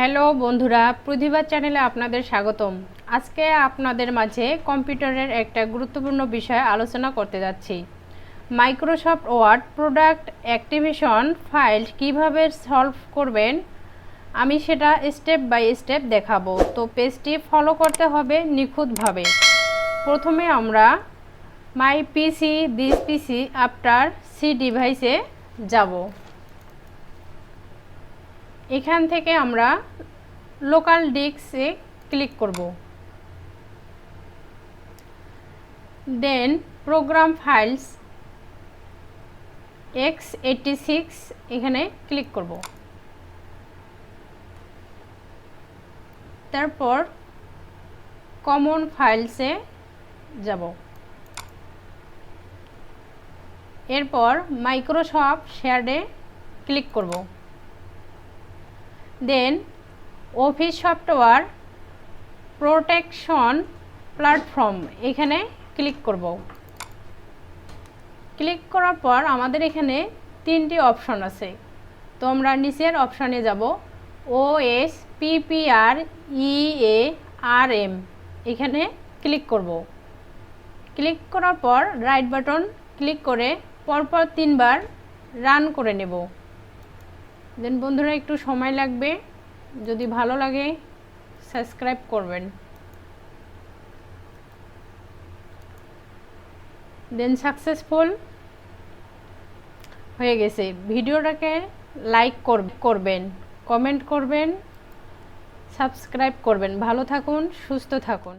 Hello বন্ধুরা, প্রতিভা চ্যানেলে আপনাদের স্বাগতম। আজকে আপনাদের মাঝে কম্পিউটারের একটা গুরুত্বপূর্ণ বিষয় আলোচনা করতে যাচ্ছি। Microsoft Word product activation file কিভাবে সলভ করবেন আমি সেটা স্টেপ বাই স্টেপ দেখাবো। তো পেজটি ফলো করতে হবে নিখুঁতভাবে। প্রথমে আমরা মাই পিসি দিস পিসি আফটার সি ডিভাইসে যাব। এখান থেকে আমরা লোকাল ডিস্কে ক্লিক করব। দেন প্রোগ্রাম ফাইলস x86 এখানে ক্লিক করব। তারপর কমন ফাইলসে যাব। এরপর মাইক্রোসফট শেয়ারে ক্লিক করব। দেন অফিস সফটওয়্যার প্রোটেকশন প্ল্যাটফর্ম এখানে ক্লিক করব। ক্লিক করার পর আমাদের এখানে তিনটি অপশন আছে। তো আমরা নিচের অপশানে যাব, OS PPR EARM এখানে ক্লিক করব। ক্লিক করার পর রাইট বাটন ক্লিক করে পরপর 3 বার রান করে নেব। দেন বন্ধুরা একটু সময় লাগবে, যদি ভালো লাগে সাবস্ক্রাইব করবেন। দেন সাকসেসফুল হয়ে গেছে। ভিডিওটাকে লাইক করবেন, কমেন্ট করবেন, সাবস্ক্রাইব করবেন। ভালো থাকুন, সুস্থ থাকুন।